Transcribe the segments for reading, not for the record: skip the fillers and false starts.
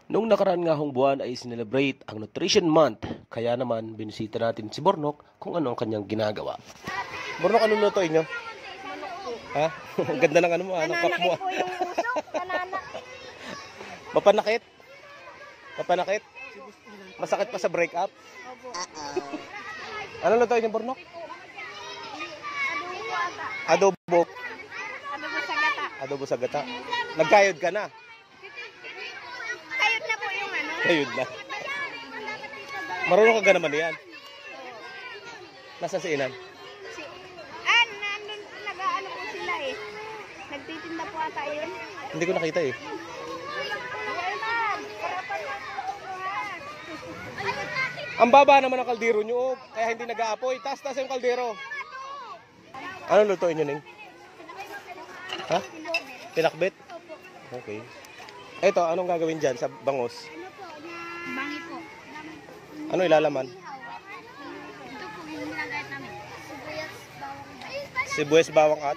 Noong nakaraan nga hong buwan ay sinelebrate ang Nutrition Month. Kaya naman, binisita natin si Bornok kung ano ang kanyang ginagawa. Bornok, ano lutuin nyo? Ha? Ang ganda ng ano mo, ng cup mo. Nananakit po yung usok. Nananakit. Mapanakit? Mapanakit? Masakit pa sa break-up? Opo. Ano lutuin nyo, Bornok? Adobo ata. Adobo. Adobo sa gata. Adobo sa gata. Nagkayod ka na. Kayot na po yung ano. Kayod na. Marunong ka ga naman yan. Nasa si Inan? Nandun nag-ano po sila eh. Nagtitinda po ata yun. Hindi ko nakita eh. Ang baba naman ang kaldero nyo, kaya hindi nag-aapoy. Taas-taas yung kaldero. Ano lutuin nyo, Ning? Ha? Pinakbet? Okay. Eto, anong gagawin dyan sa bangos? Bangi po. Ano ilalaman? Ito po yung ginagayat namin. Sibuyas, bawang at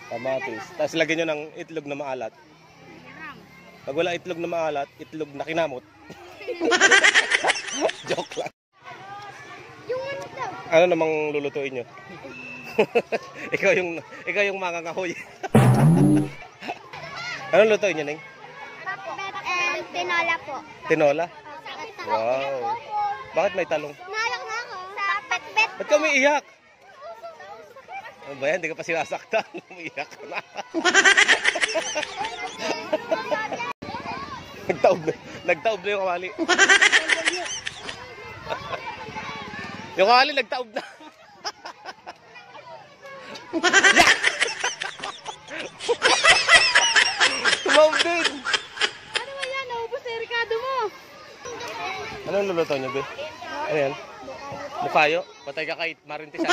kamatis. Tapos lagyan nyo ng itlog na maalat. Pag wala itlog na maalat, itlog na kinamot. Joke lang. Yung ano daw? Ano namang lulutuin nyo? ikaw yung mangangahoy. Ano lutuin nyo, Ning? Tinola po. Tinola? Wow. Bakit may talong? Nalak na ako. Sa pet-pet. Ba't ka umiiyak? Ano ba yan? Hindi ka pa sinasaktan. Umiiyak ka na. Nagtaob na yung kawali. Yung kawali nagtaob na. Tumaob din. Ano ba yan? Naubos na yung Ricardo mo. Ano yung luluto nyo, be? Ano yan? Mukayo? Patay ka kay Marintisan.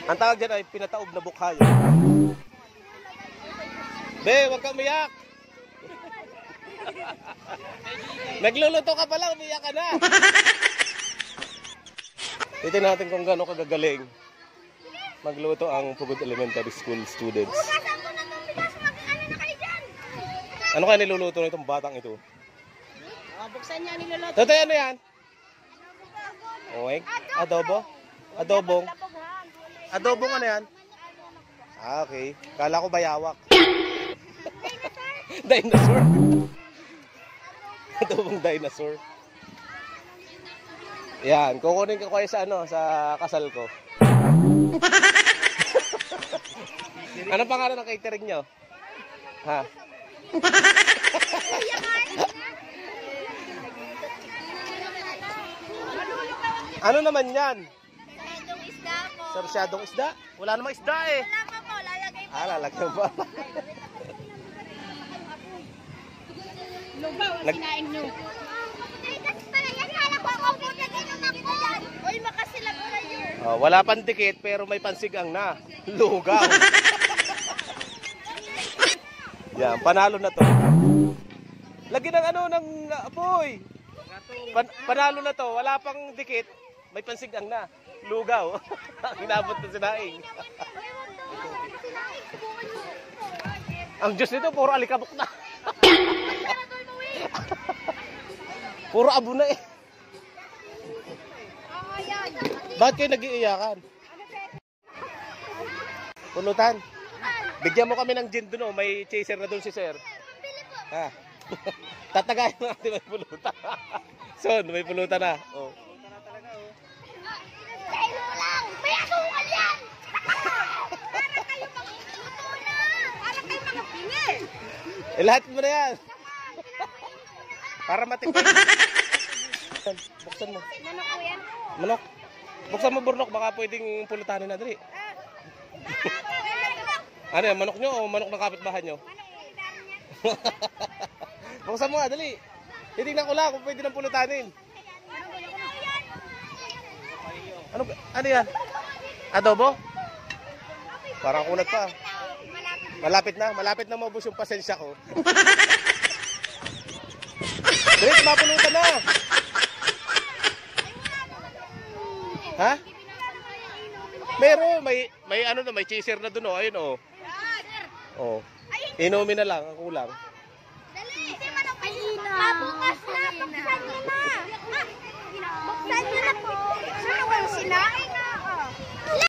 Ang tawag dyan ay pinataob na bukhayo. Be, huwag ka umiyak. Nagluluto ka pala, umiyak ka na. Titignan natin kung gaano kagagaling magluto ang Pugot Elementary School students. Ano kaya niluluto na itong batang ito? Buksan niya niluluto. Totoy, ano yan? Oink? Adobo? Adobong? Adobong ano yan? Ah, okay. Kala ko bayawak. Dinosaur. Adobong dinosaur. Yan, kukunin ko kayo sa ano, sa kasal ko. Ano pangalan ng catering nyo? Ha? Ano naman yan? Sarsyadong isda po. Sarsyadong isda? Wala namang isda eh. Wala pa po. Lalagay po. Lalagyan pa. Lugaw. Sinaing nyo. Kasi pala yan. Hala ko ako po. Nagkinumak ko yan. Uy, makasilap ko na yun. Wala pang dikit pero may pansigang na. Lugaw. Yan, panalo na to. Lagi ng ano, ng apoy. Panalo na to. Wala pang dikit. May pansigang na. Lugaw. Hinabot na sinaing. Ang Diyos nito, puro alikabok na. Puro abo na eh. Bakit kayo nag-iiyakan? Pulutan. Bigyan mo kami ng gin doon, oh. May chaser na doon si Sir. Ha? Tatagayin mo natin may pulutan. Son, may pulutan na. Oh. Dahil mo lang. May asukal yan. Para kayo magluto na. Para kayo mga pingi. Lahat mo na yan. Para matipid. Buksan mo. Manok po yan. Manok. Buksan mo, Bornok. Baka pwedeng pulutanin na dali. Ano yan? Manok nyo o manok ng kapitbahay nyo? Buksan mo nga, dali. Titignan ko lang kung pwede nang pulutanin. Ano yan? Adobo? Parang kunat pa. Malapit na maubos yung pasensya ko. Dali, mapulutan na. Ha? Meron, may ano na, may chaser na doon, oh. Ayun, oh. Oh. Ay, Inumin na lang, ang kulang. Dali! Hindi man ang mabukas na!